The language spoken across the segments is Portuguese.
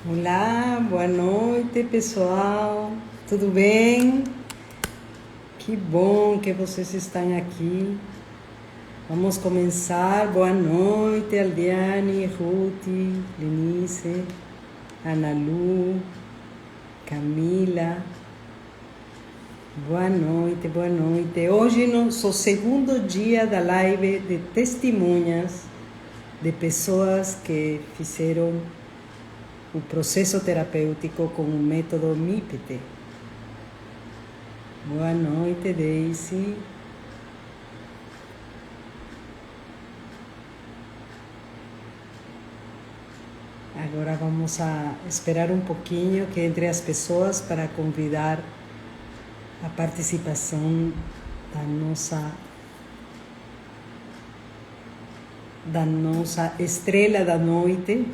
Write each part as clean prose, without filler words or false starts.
Olá, boa noite, pessoal. Tudo bem? Que bom que vocês estão aqui. Vamos começar. Boa noite, Aldiane, Ruth, Lenice, Ana Lu, Camila. Boa noite, boa noite. Hoje é nosso segundo dia da live de testemunhas de pessoas que fizeram o processo terapêutico com o método MIPT. Boa noite, Daisy. Agora vamos a esperar um pouquinho que entre as pessoas para convidar a participação da nossa estrela da noite.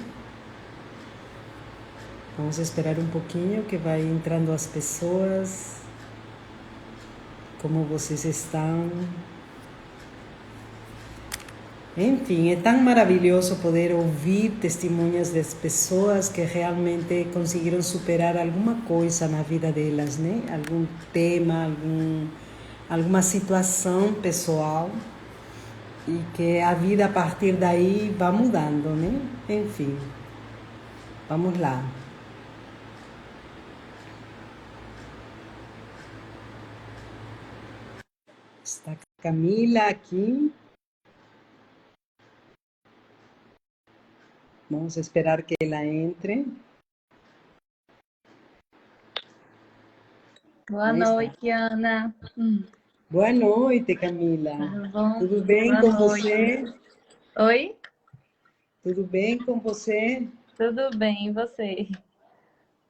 Vamos esperar um pouquinho que vai entrando as pessoas. Como vocês estão? Enfim, é tão maravilhoso poder ouvir testemunhas das pessoas que realmente conseguiram superar alguma coisa na vida delas, né? Algum tema, alguma situação pessoal e que a vida a partir daí vai mudando, né? Enfim, vamos lá. Está Camila aqui. Vamos esperar que ela entre. Boa Aí está. noite, Ana. Boa noite, Camila. Tudo bom? Tudo bem Boa com noite. você? Oi? Tudo bem com você? Tudo bem, e você?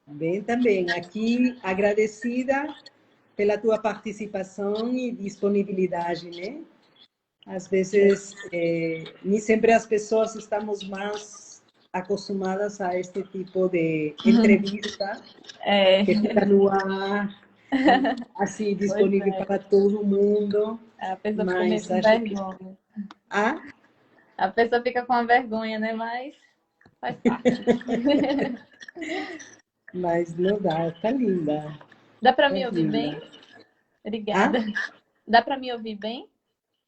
Bem também. Aqui, agradecida pela tua participação e disponibilidade, né? Às vezes, nem sempre as pessoas estamos mais acostumadas a este tipo de entrevista É, que fica no ar, assim, pois disponível é. para todo mundo, A pessoa fica meio mas com acho que... vergonha. Ah, A pessoa fica com a vergonha, né? Mas faz parte. mas não dá, tá linda, Dá para tá me ouvir bem? linda. Obrigada. Ah, Dá para me ouvir bem?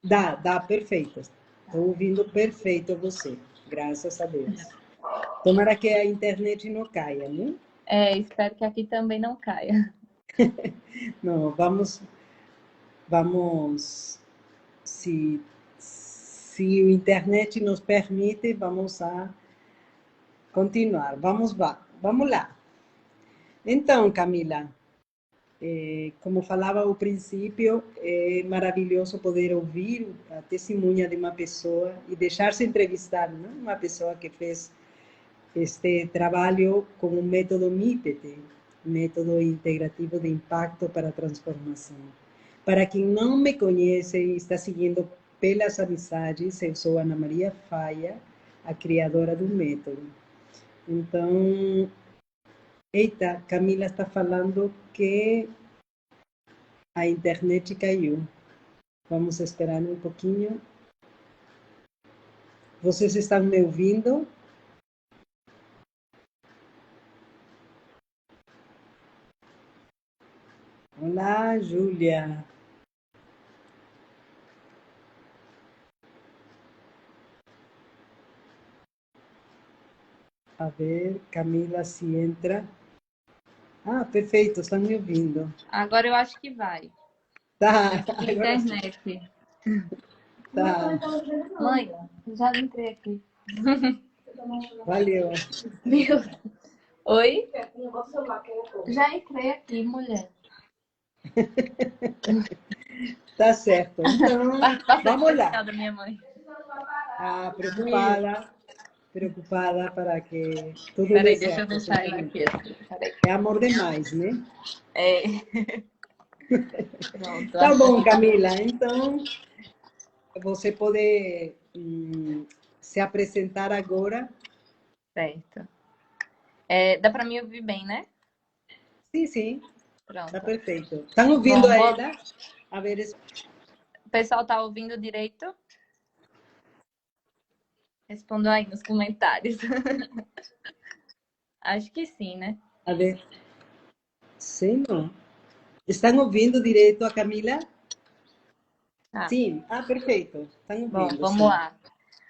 dá, perfeito. Estou ouvindo perfeito você, graças a Deus. Tomara que a internet não caia, né? É, espero que aqui também não caia. Não, vamos, se a internet nos permite, vamos a continuar. Vamos lá. Então, Camila, como falava ao princípio, é maravilhoso poder ouvir a testemunha de uma pessoa e deixar-se entrevistar, né? Uma pessoa que fez este trabalho com o método MIPT, método integrativo de impacto para a transformação. Para quem não me conhece e está seguindo pelas amizades, eu sou Ana Maria Faia, a criadora do método. Então, eita, Camila está falando que a internet caiu. Vamos esperar um pouquinho. Vocês estão me ouvindo? Olá, Júlia. A ver, Camila, se entra. Ah, perfeito, estão me ouvindo. Agora eu acho que vai. Tá, Minha agora sim. internet. Tá, Mãe, já entrei aqui. valeu. Meu. Oi? Já entrei aqui, mulher. Tá certo. Então, Participação vamos lá. especial da minha mãe. Ah, Meu. preocupada para que tudo dê Peraí, deixa eu certo, deixar ele certamente. aqui, assim. Peraí. É amor demais, né? É. Pronto, Tá acho que bom, aqui tá Camila. Então, você pode se apresentar agora? certo. É, dá pra me ouvir bem, né? Sim, sim, tá Pronto. perfeito. Estão ouvindo Bom, a ela? A ver, o pessoal tá ouvindo direito? Responda aí nos comentários. Acho que sim, né? A ver, sim, não. Estão ouvindo direito a Camila? Ah, Sim. Ah, perfeito. Estão bom, ouvindo, vamos sim. lá.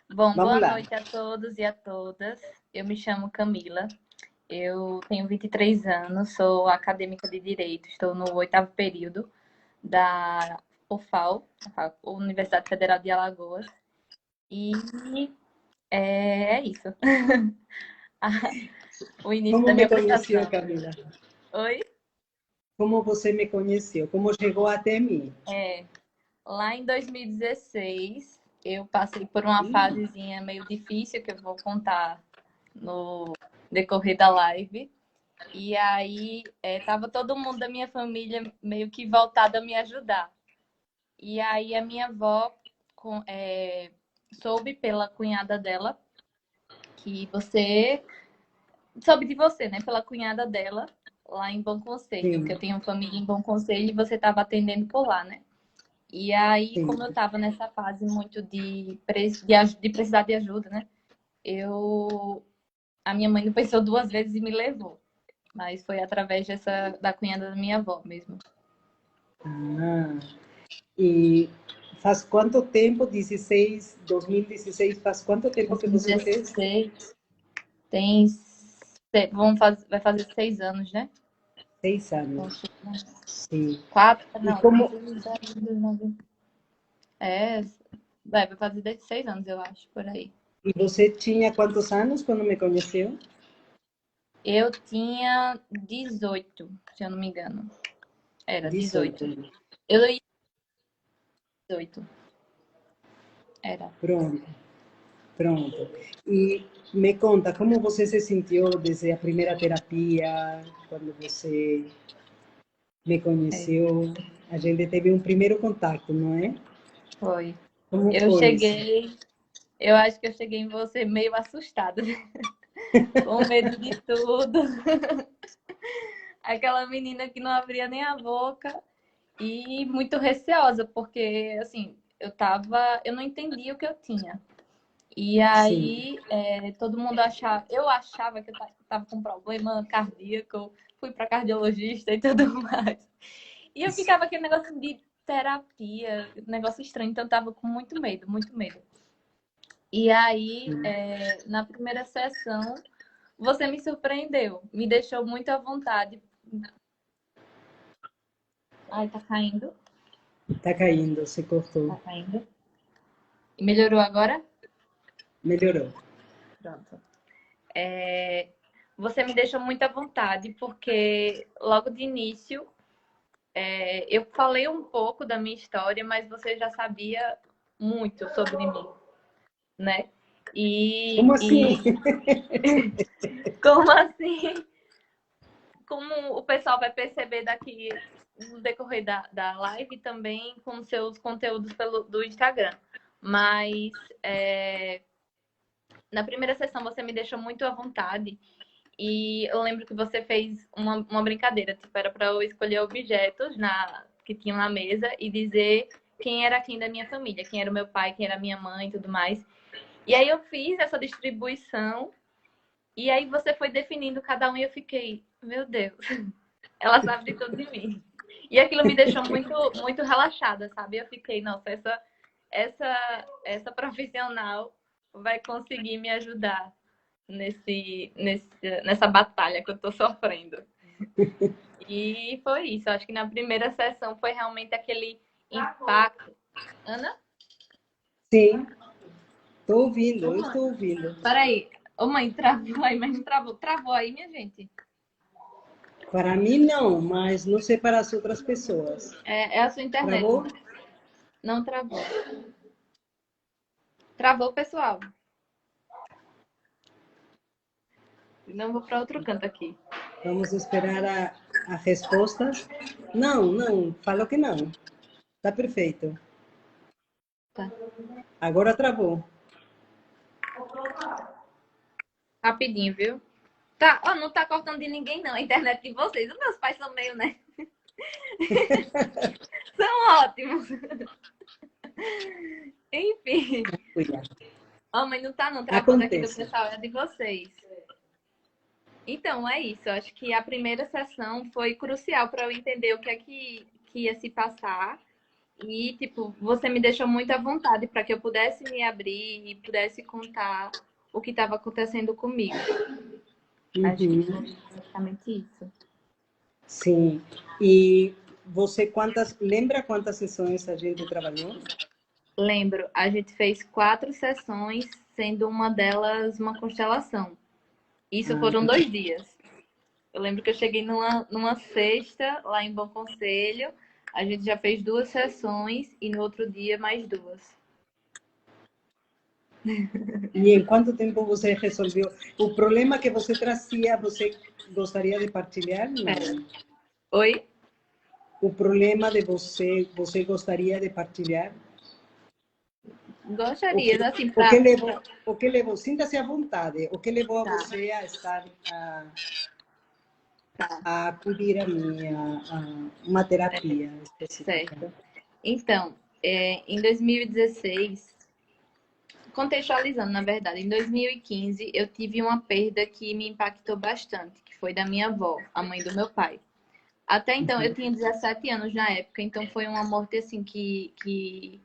Bom, Vamos boa lá. noite a todos e a todas. Eu me chamo Camila. Eu tenho 23 anos, sou acadêmica de Direito, estou no 8º período da UFAL, Universidade Federal de Alagoas. E é isso. O início Como da me minha conheceu, apresentação. Camila? Oi? Como você me conheceu? Como chegou até mim? É, lá em 2016, eu passei por uma Ih, fasezinha meio difícil que eu vou contar no decorrer da live. E aí, tava todo mundo da minha família meio que voltado a me ajudar. E aí, a minha avó soube pela cunhada dela que você. Soube de você, né? Pela cunhada dela, lá em Bom Conselho, que eu sim, tenho família em Bom Conselho e você estava atendendo por lá, né? E aí, sim. como eu estava nessa fase muito de precisar de ajuda, né? Eu. A minha mãe não pensou duas vezes e me levou. Mas foi através da cunhada da minha avó mesmo. Ah, e faz quanto tempo? 2016, faz quanto tempo que você fez? 2016 tem. Vai fazer 6 anos, né? 6 anos. Sim. Quatro, E não, como, 2019. É, vai fazer 6 anos, eu acho, por aí. e você tinha quantos anos quando me conheceu? Eu tinha 18, se eu não me engano. Era 18. 18. Eu ia 18. Era. Pronto, pronto. E me conta, como você se sentiu desde a primeira terapia, quando você me É, conheceu? A gente teve um primeiro contato, não é? foi. Como Eu foi isso? cheguei. Eu acho que eu cheguei em você meio assustada, com medo de tudo. Aquela menina que não abria nem a boca e muito receosa, porque assim, eu não entendia o que eu tinha. E Sim, aí, todo mundo achava, eu achava que eu tava com problema cardíaco, fui para cardiologista e tudo mais. E eu ficava aquele negócio de terapia, negócio estranho, então eu tava com muito medo, muito medo. E aí, sim. na primeira sessão, você me surpreendeu, me deixou muito à vontade. Ai, tá caindo, Tá caindo, se cortou. tá caindo. Melhorou agora? Melhorou. Pronto. Você me deixou muito à vontade, porque logo de início eu falei um pouco da minha história, mas você já sabia muito sobre mim, né? Como E assim? como assim? Como o pessoal vai perceber daqui no decorrer da live também com seus conteúdos do Instagram. Mas na primeira sessão você me deixou muito à vontade. E eu lembro que você fez uma brincadeira, tipo, era para eu escolher objetos que tinham na mesa e dizer quem era quem da minha família, quem era o meu pai, quem era a minha mãe e tudo mais. E aí eu fiz essa distribuição e aí você foi definindo cada um e eu fiquei, meu Deus, ela sabe de tudo de mim. E aquilo me deixou muito, muito relaxada, sabe? Eu fiquei, nossa, essa profissional vai conseguir me ajudar nessa batalha que eu tô sofrendo. E foi isso. Acho que na primeira sessão foi realmente aquele impacto. Ana? Sim, estou ouvindo, Ô, eu mãe. estou ouvindo. Peraí. Ô, mãe, travou aí, mas não travou. Travou aí, minha gente. Para mim, não, mas não sei para as outras pessoas. É a sua internet, Travou? mãe. Não travou. Travou, pessoal. Não vou para outro canto aqui. Vamos esperar a resposta. Não, não, falou que não. Está perfeito. Tá. Agora travou. Rapidinho, viu? Tá, ó, não tá cortando de ninguém, não. A internet de vocês. Os meus pais são meio, né? São ótimos. Enfim. Cuidado. Ó, mas não tá não, travou daqui do Acontece. pessoal, é de vocês. Então, é isso. Eu acho que a primeira sessão foi crucial para eu entender o que é que ia se passar. E, tipo, você me deixou muito à vontade para que eu pudesse me abrir e pudesse contar o que estava acontecendo comigo. Acho que foi Uhum. basicamente isso. Sim. E você lembra quantas sessões a gente trabalhou? Lembro, a gente fez 4 sessões, sendo uma delas uma constelação. Isso foram Ah, 2 dias. Eu lembro que eu cheguei numa sexta, lá em Bom Conselho. A gente já fez 2 sessões e no outro dia mais 2. e em quanto tempo você resolveu? O problema que você trazia, você gostaria de partilhar? Pera. Não. Oi? O problema de você gostaria de partilhar? O que, Gostaria, assim, o que pra. levou, o que levou, sinta-se à vontade, o que levou a Tá, você a estar tá, a acudir a minha a uma terapia específica? certo. Então, em 2016, contextualizando, na verdade, em 2015 eu tive uma perda que me impactou bastante, que foi da minha avó, a mãe do meu pai. Até então, eu Uhum. tinha 17 anos na época, então foi uma morte assim que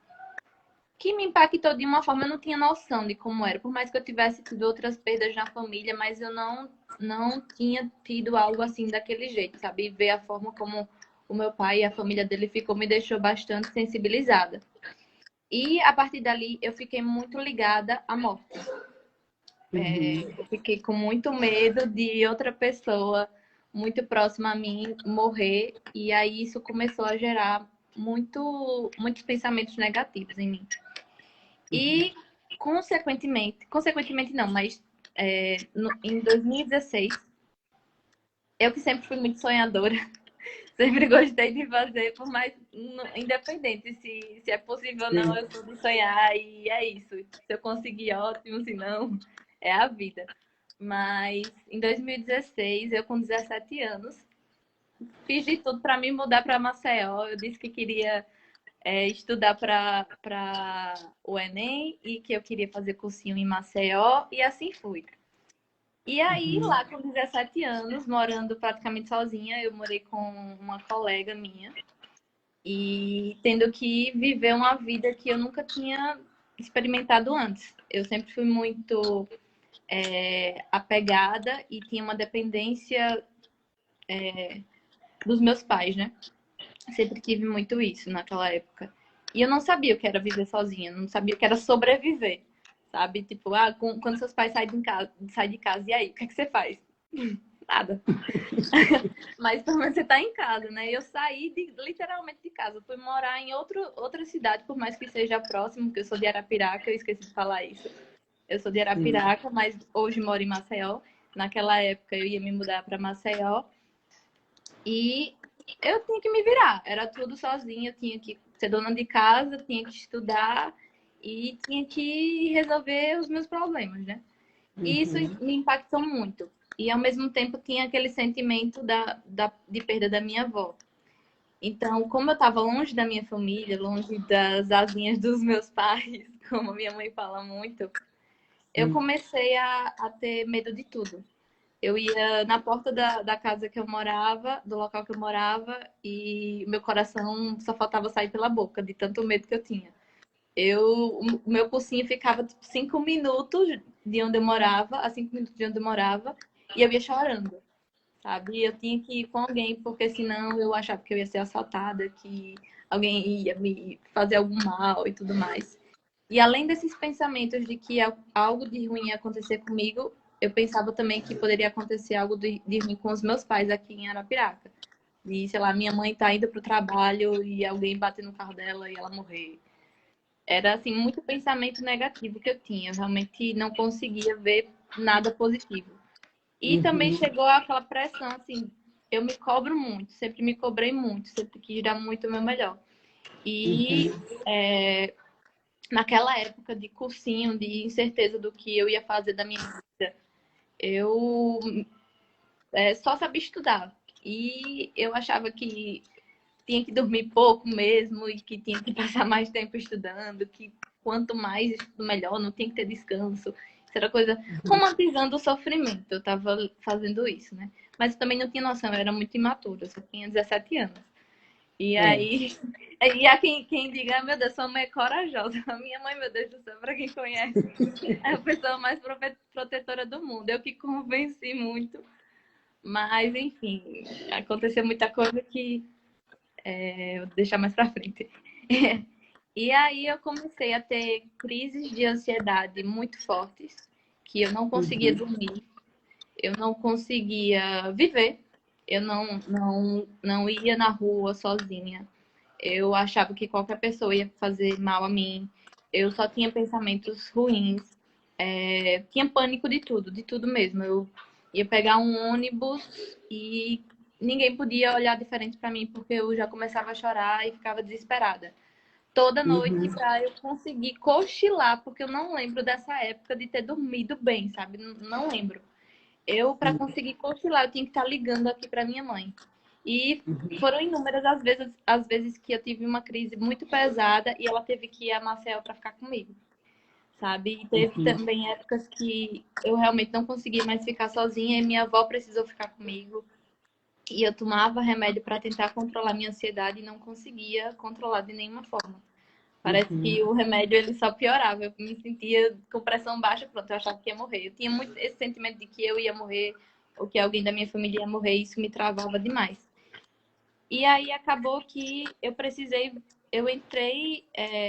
me impactou de uma forma, eu não tinha noção de como era. Por mais que eu tivesse tido outras perdas na família, mas eu não tinha tido algo assim daquele jeito, sabe? E ver a forma como o meu pai e a família dele ficou me deixou bastante sensibilizada. E a partir dali eu fiquei muito ligada à morte. Uhum. Eu fiquei com muito medo de outra pessoa muito próxima a mim morrer, e aí isso começou a gerar muitos pensamentos negativos em mim. E, consequentemente não, mas em 2016, eu que sempre fui muito sonhadora, sempre gostei de fazer, por mais independente se é possível ou não, Sim. eu sou de sonhar e é isso. Se eu conseguir, ótimo, se não, é a vida. Mas em 2016, eu com 17 anos, fiz de tudo para me mudar para Maceió. Eu disse que queria estudar para o Enem e que eu queria fazer cursinho em Maceió, e assim fui. E aí, Uhum. lá com 17 anos, morando praticamente sozinha, eu morei com uma colega minha e tendo que viver uma vida que eu nunca tinha experimentado antes. Eu sempre fui muito apegada e tinha uma dependência dos meus pais, né? Sempre tive muito isso naquela época. E eu não sabia o que era viver sozinha, não sabia o que era sobreviver, sabe? Tipo, quando seus pais saem de casa, e aí, o que é que você faz? Nada. Mas pelo menos você tá em casa, né? Eu saí literalmente de casa, fui morar em outra cidade, por mais que seja próximo, porque eu sou de Arapiraca, eu esqueci de falar isso. Eu sou de Sim. Arapiraca, mas hoje moro em Maceió. Naquela época eu ia me mudar para Maceió e eu tinha que me virar. Era tudo sozinha, eu tinha que ser dona de casa, tinha que estudar e tinha que resolver os meus problemas, né? E isso Uhum. me impactou muito. E ao mesmo tempo tinha aquele sentimento de perda da minha avó. Então, como eu estava longe da minha família, longe das asinhas dos meus pais, como a minha mãe fala muito, eu Sim. comecei a ter medo de tudo. Eu ia na porta da casa que eu morava, do local que eu morava, e meu coração só faltava sair pela boca, de tanto medo que eu tinha. O meu cursinho ficava tipo, 5 minutos de onde eu morava, a 5 minutos de onde eu morava, e eu ia chorando, sabe? Eu tinha que ir com alguém, porque senão eu achava que eu ia ser assaltada, que alguém ia me fazer algum mal e tudo mais. E além desses pensamentos de que algo de ruim ia acontecer comigo, eu pensava também que poderia acontecer algo de ruim com os meus pais aqui em Arapiraca. E, sei lá, minha mãe tá indo pro trabalho e alguém bater no carro dela e ela morrer. Era, assim, muito pensamento negativo que eu tinha. Eu realmente não conseguia ver nada positivo. E também Uhum. chegou aquela pressão, assim, eu me cobro muito, sempre me cobrei muito, sempre quis dar muito o meu melhor. E Uhum. naquela época de cursinho, de incerteza do que eu ia fazer da minha vida, eu só sabia estudar. E eu achava que tinha que dormir pouco mesmo e que tinha que passar mais tempo estudando, que quanto mais estudo melhor, não tinha que ter descanso. terceira coisa, romantizando o sofrimento. Eu tava fazendo isso, né? Mas eu também não tinha noção, eu era muito imatura, eu só tinha 17 anos. E É. aí, e há quem diga, meu Deus, sua mãe é corajosa. A minha mãe, meu Deus do céu, pra quem conhece, é a pessoa mais protetora do mundo. Eu que convenci muito. Mas, enfim, aconteceu muita coisa que eu vou deixar mais pra frente. E aí eu comecei a ter crises de ansiedade muito fortes, que eu não conseguia dormir, eu não conseguia viver, eu não ia na rua sozinha. Eu achava que qualquer pessoa ia fazer mal a mim. Eu só tinha pensamentos ruins. Tinha pânico de tudo mesmo. Eu ia pegar um ônibus e ninguém podia olhar diferente para mim, porque eu já começava a chorar e ficava desesperada. Toda noite Uhum. para eu conseguir cochilar, porque eu não lembro dessa época de ter dormido bem, sabe? Não lembro. Eu, para conseguir cochilar, eu tinha que estar ligando aqui para minha mãe. E foram inúmeras as vezes que eu tive uma crise muito pesada e ela teve que ir a Maceió para ficar comigo, sabe? E teve também épocas que eu realmente não conseguia mais ficar sozinha e minha avó precisou ficar comigo. E eu tomava remédio para tentar controlar minha ansiedade e não conseguia controlar de nenhuma forma. Parece que o remédio ele só piorava. Eu me sentia com pressão baixa, pronto, eu achava que ia morrer. Eu tinha muito esse sentimento de que eu ia morrer ou que alguém da minha família ia morrer, e isso me travava demais. E aí acabou que eu entrei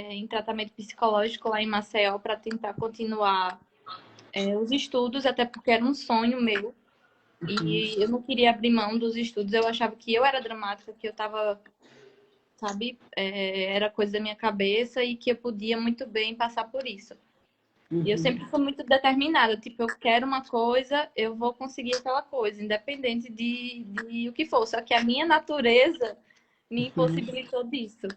em tratamento psicológico lá em Maceió para tentar continuar os estudos, até porque era um sonho meu. E eu não queria abrir mão dos estudos. Eu achava que eu era dramática, que eu estava, sabe, era coisa da minha cabeça e que eu podia muito bem passar por isso. E eu sempre fui muito determinada, tipo, eu quero uma coisa, eu vou conseguir aquela coisa, independente de o que for. Só que a minha natureza me impossibilitou disso,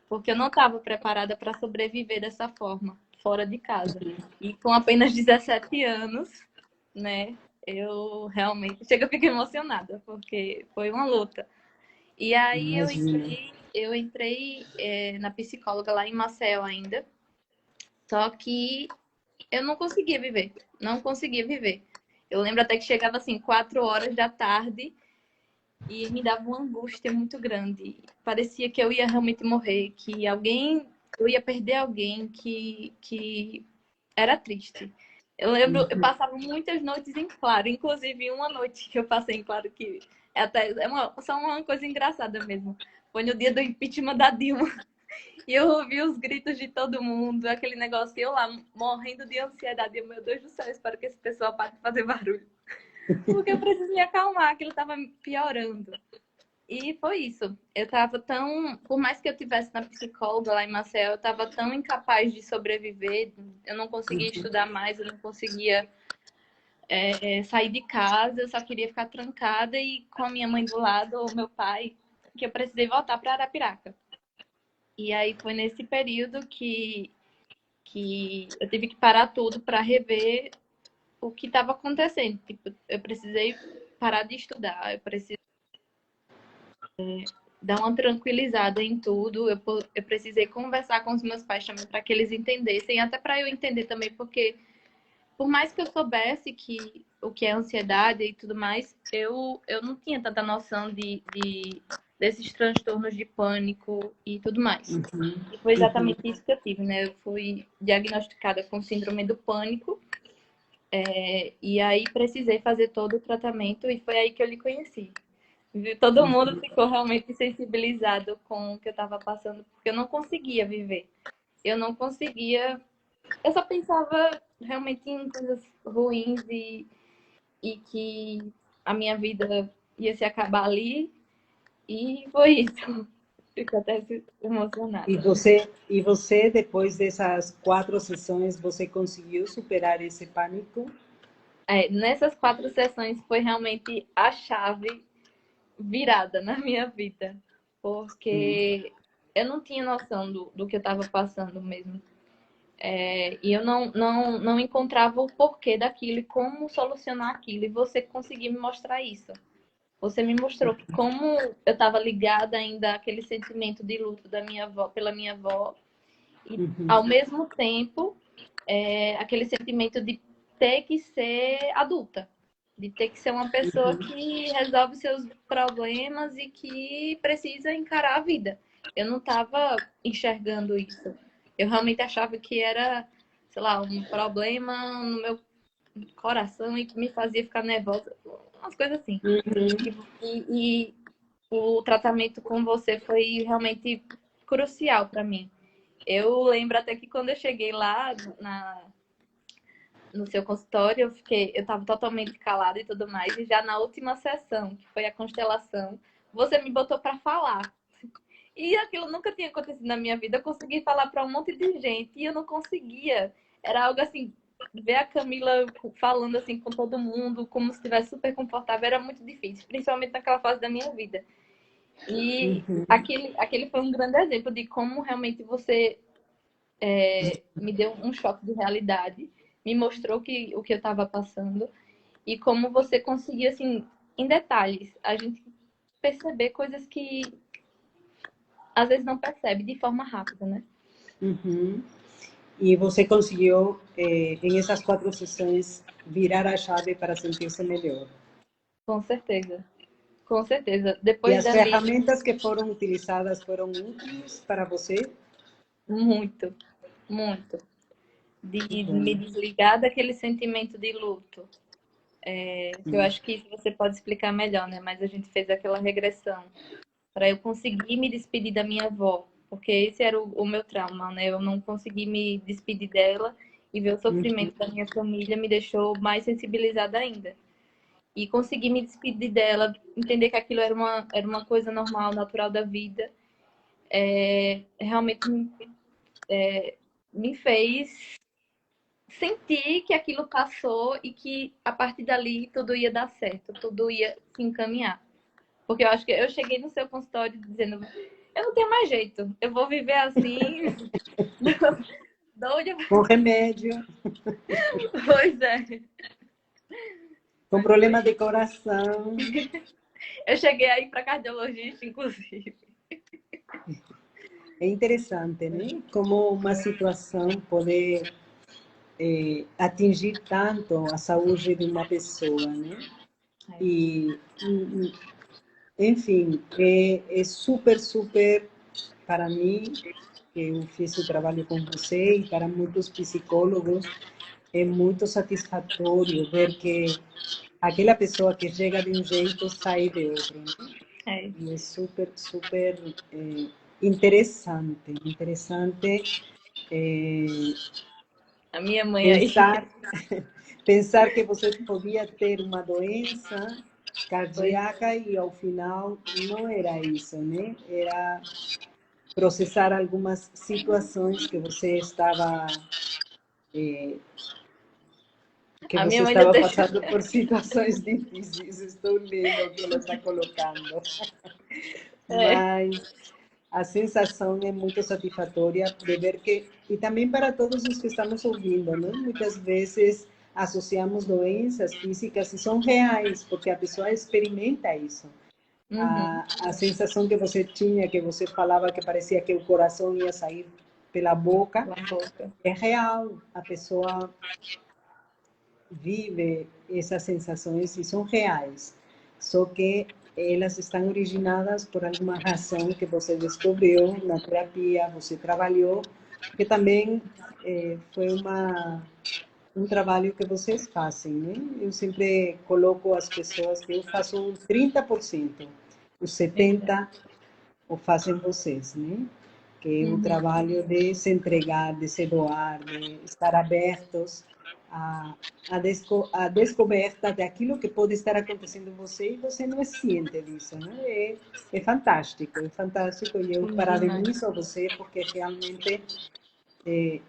porque eu não estava preparada para sobreviver dessa forma, fora de casa. E com apenas 17 anos, né, eu realmente... Chega, eu fico emocionada, porque foi uma luta. E aí Imagina. eu entrei na psicóloga lá em Maceió ainda, só que eu não conseguia viver. Não conseguia viver. Eu lembro até que chegava assim, 4 horas da tarde e me dava uma angústia muito grande. Parecia que eu ia realmente morrer, que eu ia perder alguém, que era triste. Eu lembro, eu passava muitas noites em claro, inclusive uma noite que eu passei em claro que só uma coisa engraçada mesmo. Foi no dia do impeachment da Dilma. E eu ouvi os gritos de todo mundo, aquele negócio, e eu lá morrendo de ansiedade. Eu, meu Deus do céu, espero que esse pessoal pare de fazer barulho. Porque eu preciso me acalmar, aquilo estava piorando. E foi isso. Eu estava tão. Por mais que eu tivesse na psicóloga lá em Maceió, eu estava tão incapaz de sobreviver. Eu não conseguia estudar mais, eu não conseguia sair de casa, eu só queria ficar trancada e com a minha mãe do lado, ou meu pai, que eu precisei voltar para Arapiraca. E aí foi nesse período que eu tive que parar tudo para rever o que estava acontecendo. Tipo, eu precisei parar de estudar, eu precisei dar uma tranquilizada em tudo. Eu precisei conversar com os meus pais também para que eles entendessem, até para eu entender também, porque por mais que eu soubesse que o que é ansiedade e tudo mais, eu não tinha tanta noção desses transtornos de pânico e tudo mais. E foi exatamente isso que eu tive, né? Eu fui diagnosticada com síndrome do pânico, e aí precisei fazer todo o tratamento e foi aí que eu lhe conheci. Todo mundo ficou realmente sensibilizado com o que eu estava passando, porque eu não conseguia viver. Eu não conseguia. Eu só pensava realmente em coisas ruins e que a minha vida ia se acabar ali. E foi isso. Fico até emocionada. E você, depois dessas 4 sessões, você conseguiu superar esse pânico? Nessas 4 sessões foi realmente a chave virada na minha vida. Porque eu não tinha noção do que eu estava passando mesmo. E eu não encontrava o porquê daquilo e como solucionar aquilo. E você conseguiu me mostrar isso. Você me mostrou como eu estava ligada ainda àquele sentimento de luto da minha avó, pela minha avó. E, ao mesmo tempo, aquele sentimento de ter que ser adulta, de ter que ser uma pessoa que resolve seus problemas e que precisa encarar a vida. Eu não estava enxergando isso. Eu realmente achava que era, sei lá, um problema no meu coração e que me fazia ficar nervosa, umas coisas assim. E o tratamento com você foi realmente crucial para mim. Eu lembro até que quando eu cheguei lá no seu consultório, eu estava totalmente calada e tudo mais, e já na última sessão, que foi a constelação, você me botou para falar. E aquilo nunca tinha acontecido na minha vida. Eu consegui falar para um monte de gente e eu não conseguia. Era algo assim, ver a Camila falando assim com todo mundo, como se estivesse super confortável, era muito difícil, principalmente naquela fase da minha vida. E aquele foi um grande exemplo de como realmente você me deu um choque de realidade, me mostrou o que eu estava passando e como você conseguiu, assim, em detalhes, a gente perceber coisas que às vezes não percebe de forma rápida, né? E você conseguiu, em essas 4 sessões, virar a chave para sentir-se melhor. Com certeza. Com certeza. E Depois as dali, ferramentas que foram utilizadas foram úteis para você? muito, muito. De me desligar daquele sentimento de luto. Que eu acho que isso você pode explicar melhor, né? Mas a gente fez aquela regressão para eu conseguir me despedir da minha avó, porque esse era o meu trauma, né? Eu não consegui me despedir dela e ver o sofrimento da minha família me deixou mais sensibilizada ainda. E conseguir me despedir dela, entender que aquilo era uma coisa normal, natural da vida, realmente me fez sentir que aquilo passou e que a partir dali tudo ia dar certo, tudo ia se encaminhar. Porque eu acho que eu cheguei no seu consultório dizendo, eu não tenho mais jeito, eu vou viver assim, doida. Com remédio, Pois é. com problema de coração. Eu cheguei aí para cardiologista, inclusive. É interessante, né? Como uma situação pode atingir tanto a saúde de uma pessoa, né? E enfim, é super, super, para mim, que eu fiz o trabalho com você e para muitos psicólogos, é muito satisfatório ver que aquela pessoa que chega de um jeito sai de outro. Né? E é super, super interessante, interessante A minha mãe aí. Pensar que você podia ter uma doença cardíaca e ao final não era isso, né? Era processar algumas situações que você estava A minha mãe passando por situações difíceis. Estou lendo o que ela está colocando. Mas a sensação é muito satisfatória de ver que, e também para todos os que estamos ouvindo, né? Muitas vezes associamos doenças físicas e são reais, porque a pessoa experimenta isso. A sensação que você tinha, que você falava que parecia que o coração ia sair pela boca, é real. A pessoa vive essas sensações e são reais. Só que elas estão originadas por alguma razão que você descobriu na terapia, você trabalhou, que também foi um trabalho que vocês fazem, né? Eu sempre coloco as pessoas que eu faço um 30%, os 70% o fazem vocês, né? Que é o trabalho de se entregar, de se doar, de estar abertos a descoberta daquilo que pode estar acontecendo em você e você não é ciente disso, né? É fantástico e eu parabenizo você porque realmente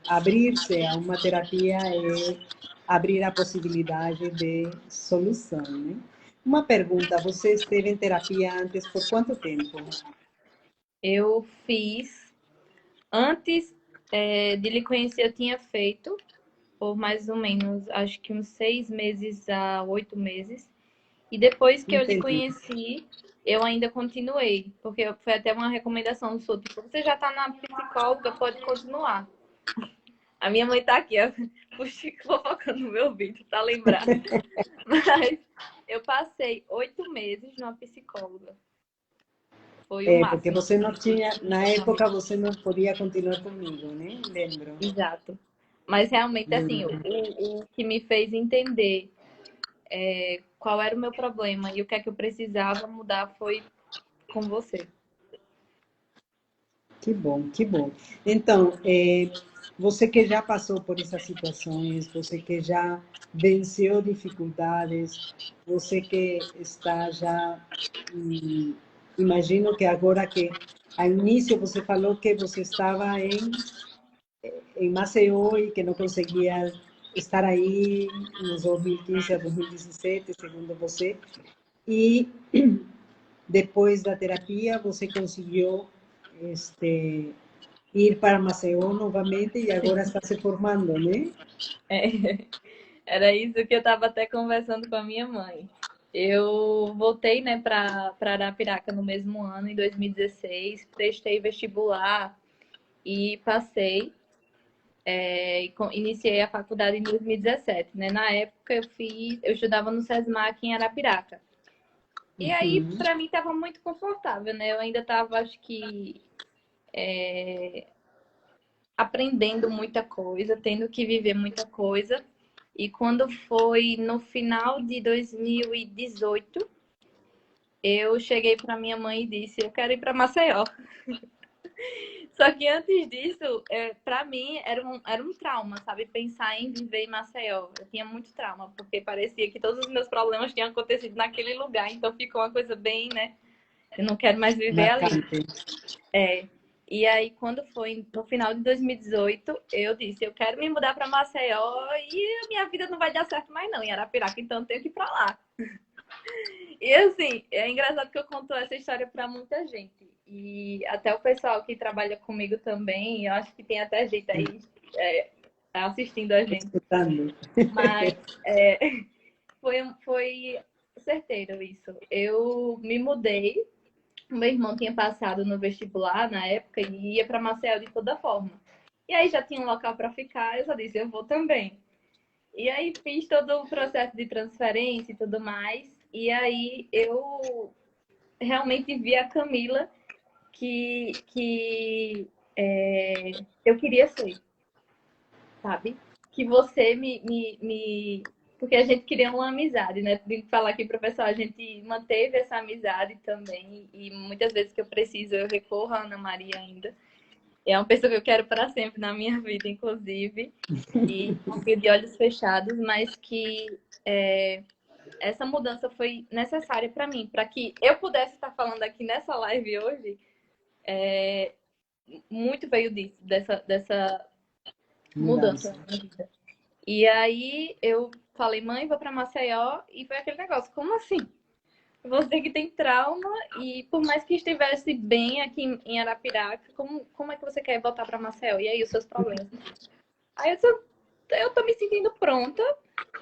abrir-se a uma terapia é abrir a possibilidade de solução, né? Uma pergunta, você esteve em terapia antes por quanto tempo? Eu fiz, antes de lhe conhecer, eu tinha feito por mais ou menos, acho que uns 6 meses a 8 meses. E depois que eu lhe Entendi. conheci, eu ainda continuei, porque foi até uma recomendação sua, tipo, você já tá na psicóloga, pode continuar. A minha mãe tá aqui, ó, puxe fofocando no meu vídeo para lembrar. Mas eu passei 8 meses numa psicóloga. Foi o Porque máximo. você não tinha, na época você não podia continuar comigo, né? Lembro. Exato. Mas realmente, assim, Lembro. o que me fez entender qual era o meu problema e o que é que eu precisava mudar foi com você. Que bom, que bom. Então, você que já passou por essas situações, você que já venceu dificuldades, você que está já, imagino que agora que, ao início você falou que você estava em Maceió e que não conseguia estar aí nos 2015 a 2017, segundo você, e depois da terapia você conseguiu ir para Maceió novamente e agora está se formando, né? É, era isso que eu estava até conversando com a minha mãe. Eu voltei, né, para Arapiraca no mesmo ano, em 2016, prestei vestibular e passei. Iniciei a faculdade em 2017, né? Na época eu estudava no SESMAC em Arapiraca. E aí, Uhum. para mim, estava muito confortável, né? Eu ainda estava, acho que, aprendendo muita coisa, tendo que viver muita coisa. E quando foi no final de 2018, eu cheguei para minha mãe e disse: Eu quero ir para Maceió. Só que antes disso, para mim, era um trauma, sabe? Pensar em viver em Maceió. Eu tinha muito trauma, porque parecia que todos os meus problemas tinham acontecido naquele lugar. Então ficou uma coisa bem, né? Eu não quero mais viver ali. Marcante. E aí, quando foi no final de 2018, eu disse: Eu quero me mudar para Maceió e a minha vida não vai dar certo mais, não, em Arapiraca, então eu tenho que ir para lá. E assim, é engraçado que eu conto essa história para muita gente. E até o pessoal que trabalha comigo também, eu acho que tem até gente aí assistindo a gente. Escutando. Mas foi certeiro isso. Eu me mudei, meu irmão tinha passado no vestibular na época e ia para Maceió de toda forma. E aí já tinha um local para ficar, eu só disse, eu vou também. E aí fiz todo o processo de transferência e tudo mais. E aí eu realmente vi a Camila que eu queria ser, sabe? Que você Porque a gente queria uma amizade, né? Tenho que falar aqui, professor, a gente manteve essa amizade também. E muitas vezes que eu preciso, eu recorro à Ana Maria ainda. É uma pessoa que eu quero para sempre na minha vida, inclusive. E confio de olhos fechados, mas que essa mudança foi necessária para mim, para que eu pudesse estar falando aqui nessa live hoje. Muito veio disso, dessa mudança Mudança. na minha vida. E aí eu falei, mãe, vou para Maceió, e foi aquele negócio, como assim? Você que tem trauma e por mais que estivesse bem aqui em Arapiraca, como é que você quer voltar para Maceió? E aí os seus problemas? Aí eu tô me sentindo pronta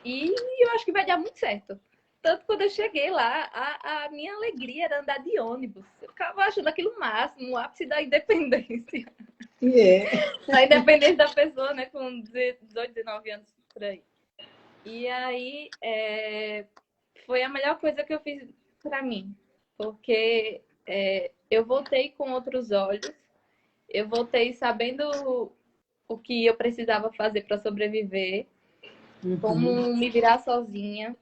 e eu acho que vai dar muito certo. Tanto quando eu cheguei lá, a minha alegria era andar de ônibus. Eu ficava achando aquilo o máximo, o ápice da independência. E é. A independência da pessoa, né? Com 18, 19 anos por aí. E aí foi a melhor coisa que eu fiz para mim. Porque eu voltei com outros olhos. Eu voltei sabendo o que eu precisava fazer para sobreviver. Uhum. Como me virar sozinha.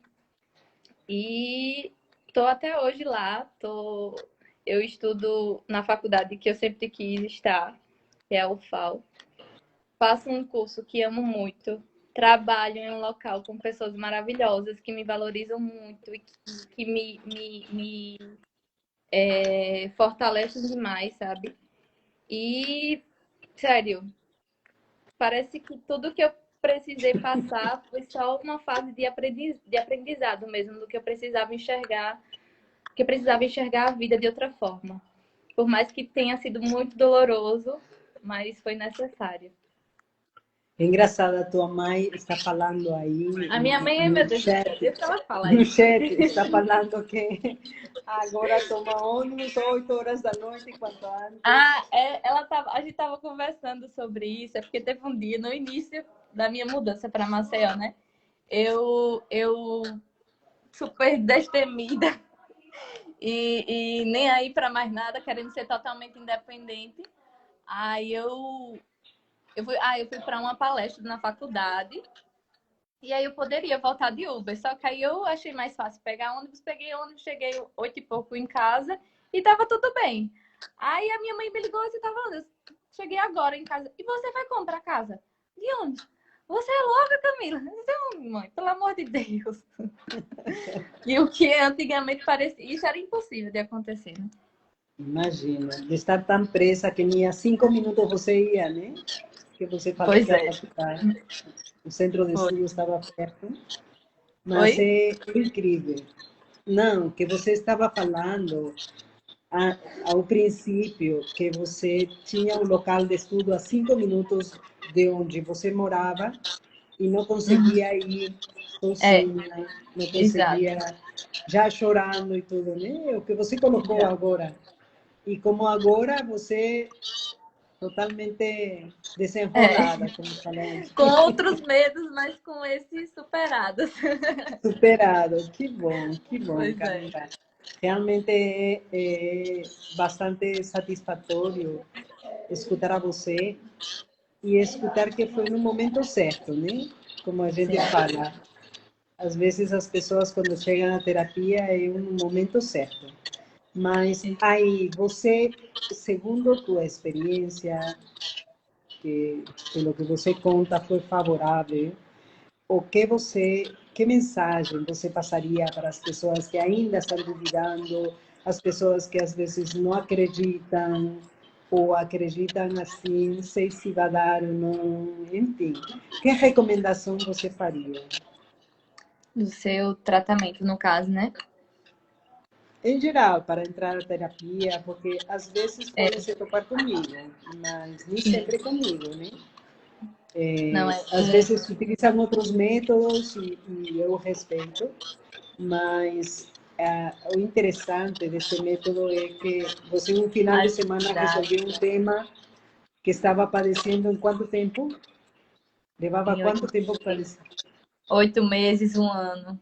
E tô até hoje lá. Eu estudo na faculdade que eu sempre quis estar, que é a UFAL. Faço um curso que amo muito. Trabalho em um local com pessoas maravilhosas que me valorizam muito e que me fortalecem demais, sabe? E, sério, parece que tudo que eu precisei passar foi só uma fase de aprendizado mesmo, do que eu precisava enxergar, que eu precisava enxergar a vida de outra forma. Por mais que tenha sido muito doloroso, mas foi necessário. É engraçado, a tua mãe está falando aí A minha mãe, meu no Deus do céu, chat, deixa ela falar no aí. chat, está falando que agora toma ônibus 8 horas da noite, enquanto antes. A gente tava conversando sobre isso, é porque teve um dia no início da minha mudança para Maceió, né? Eu super destemida e nem aí para mais nada, querendo ser totalmente independente. Aí eu fui para uma palestra na faculdade e aí eu poderia voltar de Uber, só que aí eu achei mais fácil pegar ônibus, peguei ônibus, cheguei 8 e pouco em casa e tava tudo bem. Aí a minha mãe me ligou e você tava onde? Eu cheguei agora em casa. E você vai comprar casa? De onde? Você é louca, Camila? Não, mãe, pelo amor de Deus. E o que antigamente parecia, isso era impossível de acontecer, né? Imagina, de estar tão presa que nem a 5 minutos você ia, né? Que você falou Pois que a é. faculdade, o centro de Foi. estudo estava perto, mas Oi? é incrível. Não, que você estava falando ao princípio que você tinha um local de estudo a 5 minutos de onde você morava e não Uhum. conseguia ir É, sozinha, não exato. conseguia, já chorando e tudo, né? O que você colocou Já. agora. E como agora você totalmente É. desenrolada, como falamos. Com outros medos, mas com esses superados. Superado. Que bom, Pois é. Camila. Realmente é bastante satisfatório escutar a você e escutar que foi no momento certo, né? Como a gente Sim. fala, às vezes as pessoas quando chegam à terapia é um momento certo. Mas aí, você, segundo a tua experiência, que pelo que você conta foi favorável, que mensagem você passaria para as pessoas que ainda estão duvidando, as pessoas que às vezes não acreditam ou acreditam assim, sei se vai dar ou não, enfim. Que recomendação você faria? Do seu tratamento, no caso, né? Em geral, para entrar na terapia, porque às vezes É, pode se topar comigo, mas nem sim. sempre comigo, né? Não, Às vezes utilizam outros métodos e eu respeito, mas o interessante desse método é que você, no final de semana, ajudar resolveu um tema que estava padecendo em quanto tempo? Levava em quanto tempo para 8 meses, um ano.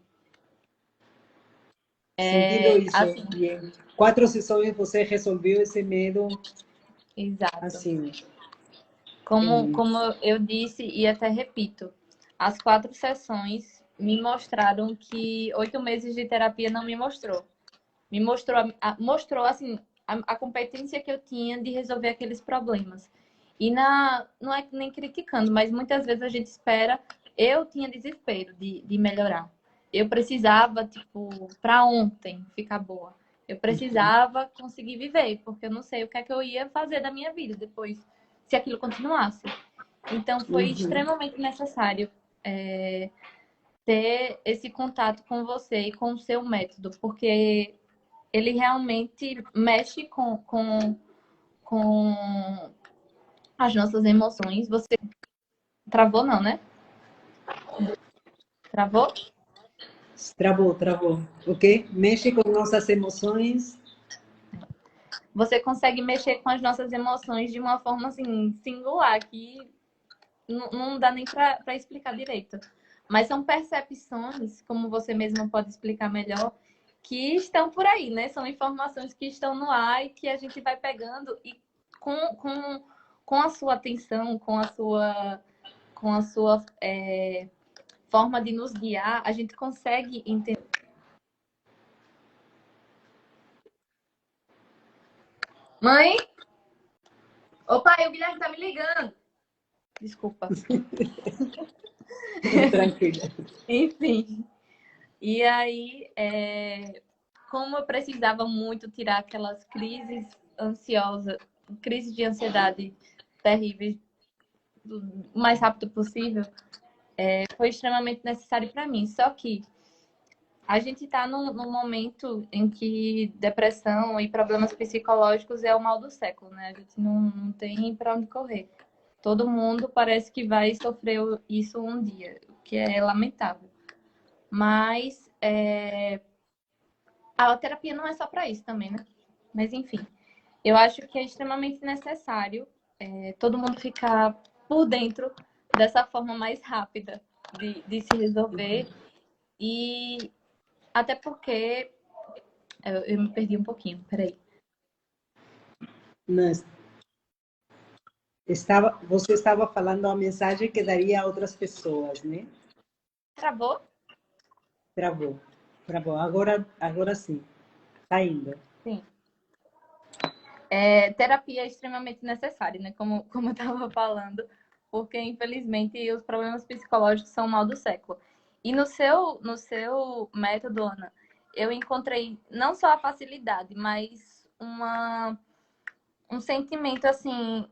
sentindo É, isso? assim, E em 4 sessões você resolveu esse medo exato. assim. Como eu disse e até repito, as 4 sessões me mostraram que 8 meses de terapia não me mostrou. Me mostrou, mostrou assim, a competência que eu tinha de resolver aqueles problemas. E não é nem criticando, mas muitas vezes a gente espera. Eu tinha desespero de melhorar. Eu precisava, tipo, para ontem ficar boa. Eu precisava conseguir viver, porque eu não sei o que é que eu ia fazer da minha vida depois, se aquilo continuasse. Então, foi Uhum. extremamente necessário ter esse contato com você e com o seu método, porque ele realmente mexe com as nossas emoções. Você travou, não, né? Travou? Travou, travou. Ok? Mexe com nossas emoções. Você consegue mexer com as nossas emoções de uma forma assim singular que não dá nem para explicar direito. Mas são percepções, como você mesmo pode explicar melhor, que estão por aí, né? São informações que estão no ar e que a gente vai pegando e com a sua atenção, com a sua forma de nos guiar, a gente consegue entender. Mãe? Opa, o Guilherme tá me ligando. Desculpa. Tranquila. Enfim. E aí, como eu precisava muito tirar aquelas crises ansiosas, crises de ansiedade terríveis, o mais rápido possível, foi extremamente necessário para mim. Só que a gente está num momento em que depressão e problemas psicológicos é o mal do século, né? A gente não tem para onde correr. Todo mundo parece que vai sofrer isso um dia, o que é lamentável. Mas a terapia não é só para isso também, né? Mas enfim, eu acho que é extremamente necessário todo mundo ficar por dentro dessa forma mais rápida de se resolver. E até porque eu me perdi um pouquinho, peraí. Não, você estava falando a mensagem que daria a outras pessoas, né? Travou? Travou. Travou. Agora sim. Tá indo. Sim. Terapia é extremamente necessária, né? Como eu estava falando, porque infelizmente os problemas psicológicos são o mal do século. E no seu método, Ana, eu encontrei não só a facilidade, mas um sentimento assim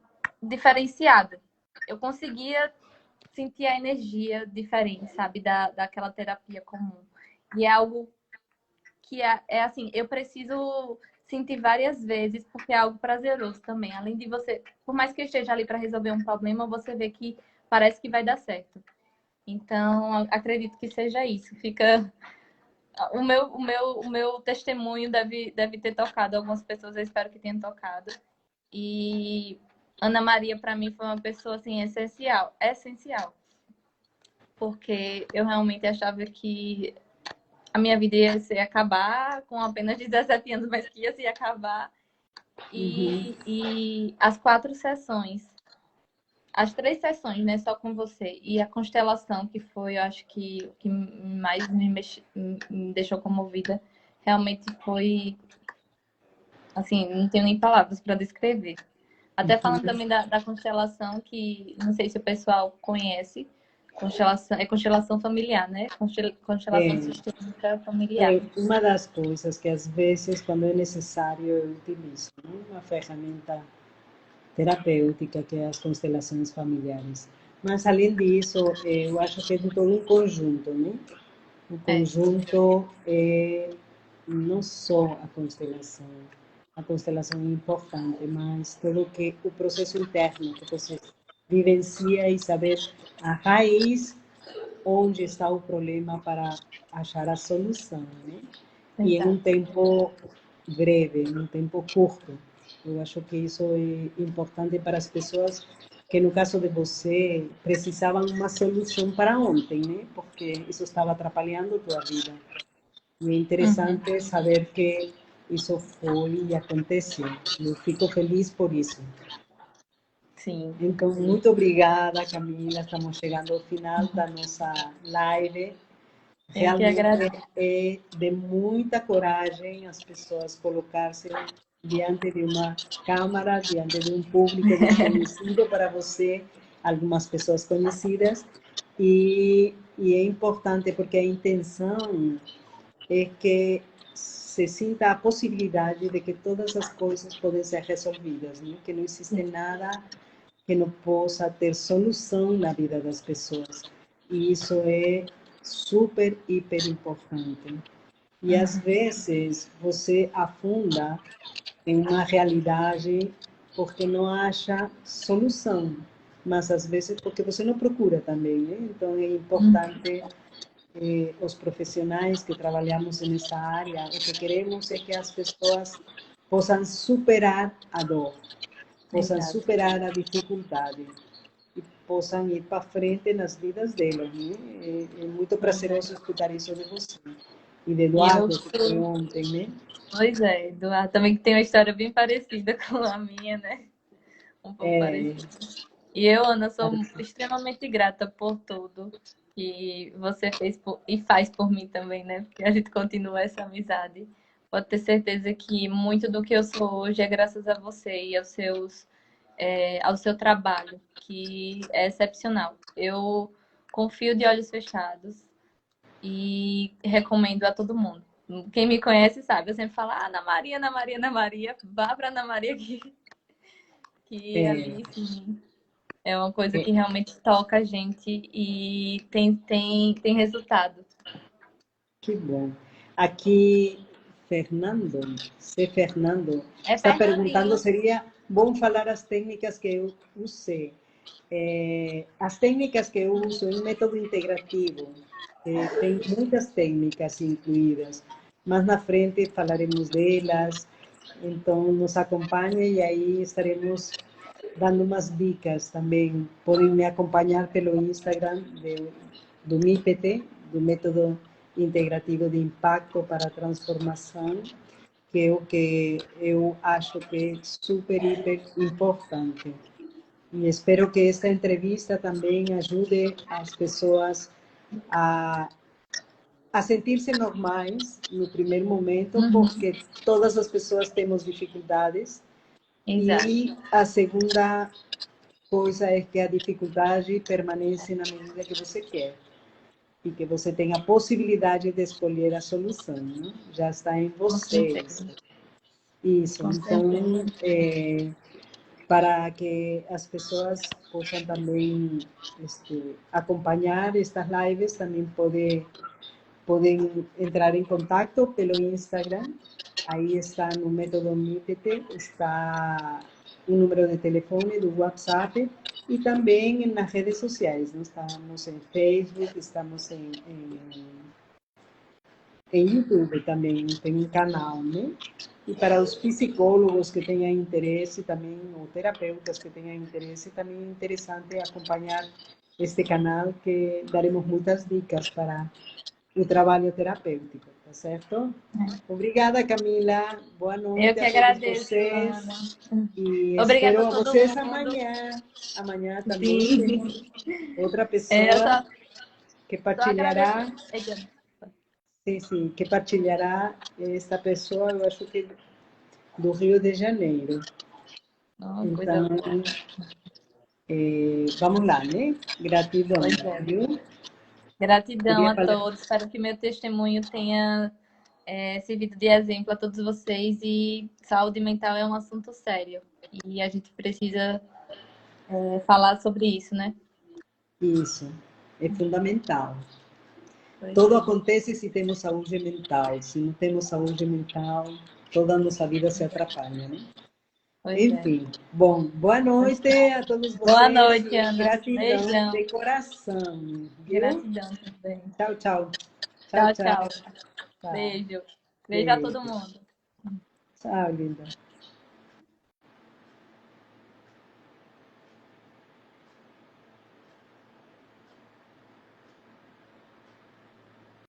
diferenciado. Eu conseguia sentir a energia diferente, sabe, daquela terapia comum. E é algo que é assim, eu preciso sentir várias vezes, porque é algo prazeroso também. Além de você, por mais que eu esteja ali para resolver um problema, você vê que parece que vai dar certo. Então, acredito que seja isso. Fica o meu testemunho deve ter tocado algumas pessoas, eu espero que tenha tocado. E Ana Maria para mim foi uma pessoa assim essencial, porque eu realmente achava que a minha vida ia se acabar com apenas 17 anos, mas que ia se acabar. E as 4 sessões, as 3 sessões, né, só com você, e a constelação, que foi, eu acho que o que mais me deixou comovida, realmente foi, assim, não tenho nem palavras para descrever. Até falando também da constelação, que não sei se o pessoal conhece, constelação familiar, né? Constelação É, sistêmica familiar. é uma das coisas que às vezes, quando é necessário, eu utilizo, né? Uma ferramenta terapêutica que é as constelações familiares. Mas, além disso, eu acho que é de todo um conjunto, né? O É. conjunto é não só a constelação é importante, mas todo que o processo interno que você vivencia e saber a raiz onde está o problema para achar a solução, né? E em um Exato. tempo breve, em um tempo curto. Eu acho que isso é importante para as pessoas que, no caso de você, precisavam uma solução para ontem, né? Porque isso estava atrapalhando a tua vida. E é Uhum. interessante saber que isso foi e aconteceu. Eu fico feliz por isso. Sim. Então, muito obrigada, Camila. Estamos chegando ao final da nossa live. Eu que Realmente agradeço. é de muita coragem as pessoas colocar-se diante de uma câmara, diante de um público desconhecido para você, algumas pessoas conhecidas, e é importante porque a intenção é que se sinta a possibilidade de que todas as coisas podem ser resolvidas, né? Que não existe nada que não possa ter solução na vida das pessoas. E isso é super, hiper importante. E às Uhum. vezes você afunda em uma realidade porque não acha solução, mas às vezes porque você não procura também, né? Então é importante os profissionais que trabalhamos nessa área, o que queremos é que as pessoas possam superar a dor, possam Exato. superar a dificuldade e possam ir para frente nas vidas delas, né? É muito prazeroso escutar isso de você. E de E eu Eduardo, que foi sou. ontem, né? Pois é, Eduardo também que tem uma história bem parecida com a minha, né? Um pouco É, parecida. E eu, Ana, sou extremamente grata por tudo que você fez e faz por mim também, né? Porque a gente continua essa amizade. Pode ter certeza que muito do que eu sou hoje é graças a você e ao seu trabalho, que é excepcional. Eu confio de olhos fechados e recomendo a todo mundo. Quem me conhece sabe, eu sempre falo, Ana Maria, Ana Maria, Ana Maria, vá para Ana Maria que é, ali, sim, é uma coisa é, que realmente toca a gente e tem resultado. que bom. Aqui, Fernando, É está perguntando, Fernandinho. seria bom falar as técnicas que eu usei. as técnicas que eu uso em método integrativo, tem muitas técnicas incluídas, mas na frente falaremos delas, então nos acompanhe e aí estaremos dando umas dicas também. Podem me acompanhar pelo Instagram do MIPT, do Método Integrativo de Impacto para a Transformação, que é o que eu acho que é super, hiper importante. E espero que esta entrevista também ajude as pessoas a sentir-se normais no primeiro momento, porque todas as pessoas temos dificuldades. Exato. E a segunda coisa é que a dificuldade permanece na medida que você quer e que você tem a possibilidade de escolher a solução, né? Já está em você. Isso. Então, para que as pessoas possam também acompanhar estas lives, também podem entrar em contato pelo Instagram. Aí está no método MIPT, está o número de telefone do WhatsApp e também nas redes sociais. Nós estamos em Facebook, estamos em YouTube também, tem um canal, né? E para os psicólogos que tenham interesse também, ou terapeutas que tenham interesse, também é interessante acompanhar este canal, que daremos muitas dicas para o trabalho terapêutico, tá certo? Obrigada, Camila. Boa noite Eu que a todos agradeço, vocês. Ana. E Obrigada espero a a todo vocês mundo. amanhã. Amanhã também Sim. temos outra Eu pessoa que tô partilhará. agradecendo. Sim, que partilhará esta pessoa, eu acho que do Rio de Janeiro. Coisa Então, boa. vamos lá, né? Gratidão, Pois é. viu? Gratidão Queria a falar. todos. Espero que meu testemunho tenha servido de exemplo a todos vocês. E saúde mental é um assunto sério. E a gente precisa falar sobre isso, né? Isso, é fundamental. Pois Tudo é. acontece se temos saúde mental. Se não temos saúde mental, toda a nossa vida se atrapalha, né? Pois é. Enfim, bom, boa noite a todos Boa vocês noite, e Ana. gratidão Beijão. de coração, viu? Gratidão também. Tchau, tchau. Tchau, Tchau, tchau. tchau. Tchau. Beijo. Beijo a todo Beijo. mundo. Tchau, linda.